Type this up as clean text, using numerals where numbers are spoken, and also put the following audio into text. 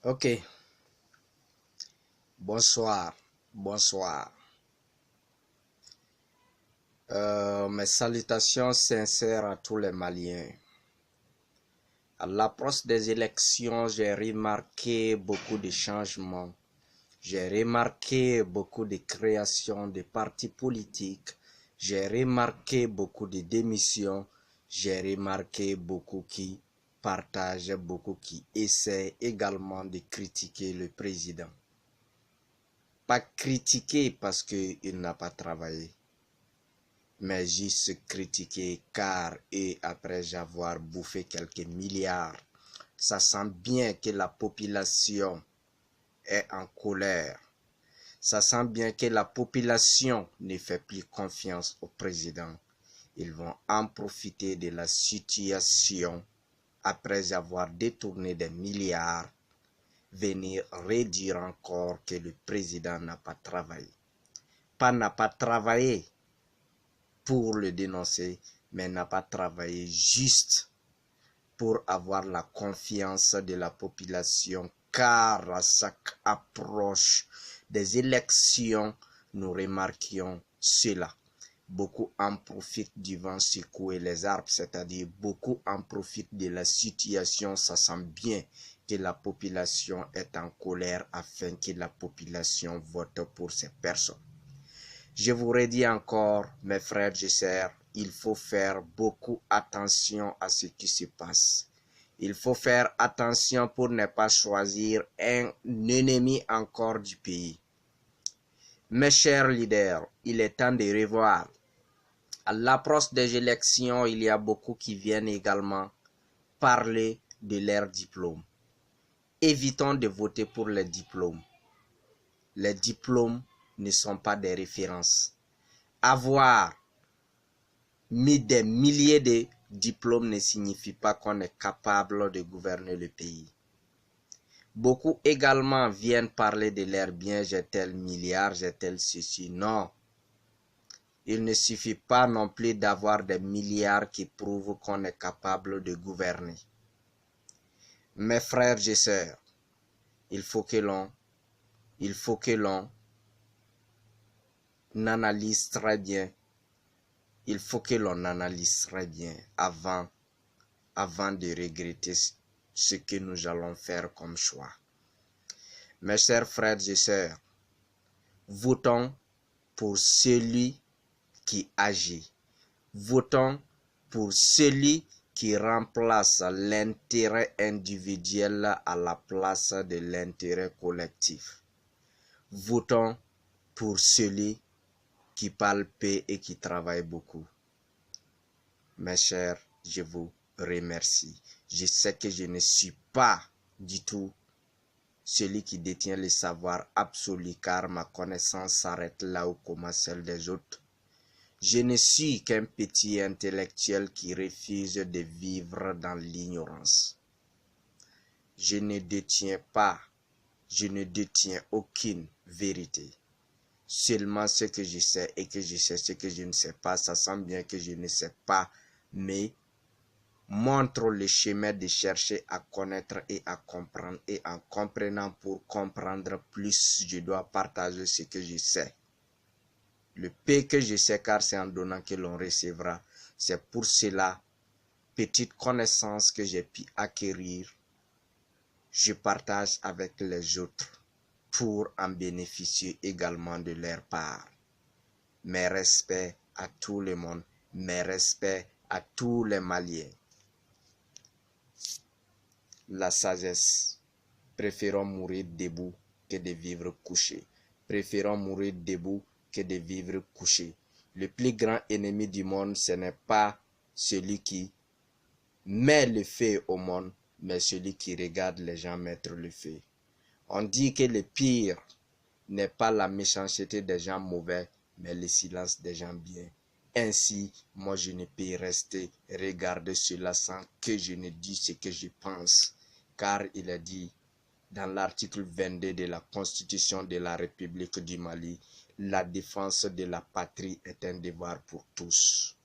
Ok, bonsoir, bonsoir. Mes salutations sincères à tous les Maliens. À l'approche des élections, j'ai remarqué beaucoup de changements. J'ai remarqué beaucoup de créations de partis politiques. J'ai remarqué beaucoup de démissions. J'ai remarqué beaucoup qui partagent, beaucoup qui essaient également de critiquer le président. Pas critiquer parce qu'il n'a pas travaillé, mais juste critiquer car et après avoir bouffé quelques milliards, ça sent bien que la population est en colère. Ça sent bien que la population ne fait plus confiance au président. Ils vont en profiter de la situation après avoir détourné des milliards, venir redire encore que le président n'a pas travaillé. Pas n'a pas travaillé pour le dénoncer, mais n'a pas travaillé juste pour avoir la confiance de la population, car à chaque approche des élections, nous remarquions cela. Beaucoup en profitent du vent secouer les arbres, c'est-à-dire beaucoup en profitent de la situation. Ça sent bien que la population est en colère afin que la population vote pour ces personnes. Je vous redis encore, mes frères et sœurs, il faut faire beaucoup attention à ce qui se passe. Il faut faire attention pour ne pas choisir un ennemi encore du pays. Mes chers leaders, il est temps de revoir. À l'approche des élections, il y a beaucoup qui viennent également parler de leur diplôme. Évitons de voter pour les diplômes. Les diplômes ne sont pas des références. Avoir mis des milliers de diplômes ne signifie pas qu'on est capable de gouverner le pays. Beaucoup également viennent parler de leurs biens, j'ai tel milliard, j'ai tel ceci. Non. Il ne suffit pas non plus d'avoir des milliards qui prouvent qu'on est capable de gouverner. Mes frères et sœurs, il faut que l'on analyse très bien. Il faut que l'on analyse très bien avant de regretter ce que nous allons faire comme choix. Mes chers frères et sœurs, votons pour celui qui agit. Votons pour celui qui remplace l'intérêt individuel à la place de l'intérêt collectif. Votons pour celui qui parle peu et qui travaille beaucoup. Mes chers, je vous remercie. Je sais que je ne suis pas du tout celui qui détient le savoir absolu, car ma connaissance s'arrête là où commence celle des autres. Je ne suis qu'un petit intellectuel qui refuse de vivre dans l'ignorance. Je ne détiens aucune vérité. Seulement ce que je sais et que je sais ce que je ne sais pas, ça sent bien que je ne sais pas, mais montre le chemin de chercher à connaître et à comprendre, et en comprenant pour comprendre plus, je dois partager ce que je sais. Le peu que je sais, car c'est en donnant que l'on recevra. C'est pour cela, petite connaissance que j'ai pu acquérir, je partage avec les autres pour en bénéficier également de leur part. Mes respects à tout le monde, mes respects à tous les Maliens. La sagesse. Préférons mourir debout que de vivre couché. Préférons mourir debout que de vivre couché. Le plus grand ennemi du monde, ce n'est pas celui qui met le feu au monde, mais celui qui regarde les gens mettre le feu. On dit que le pire n'est pas la méchanceté des gens mauvais, mais le silence des gens bien. Ainsi, moi je ne peux rester regarder cela sans que je ne dise ce que je pense, car il est dit dans l'article 22 de la Constitution de la République du Mali, la défense de la patrie est un devoir pour tous.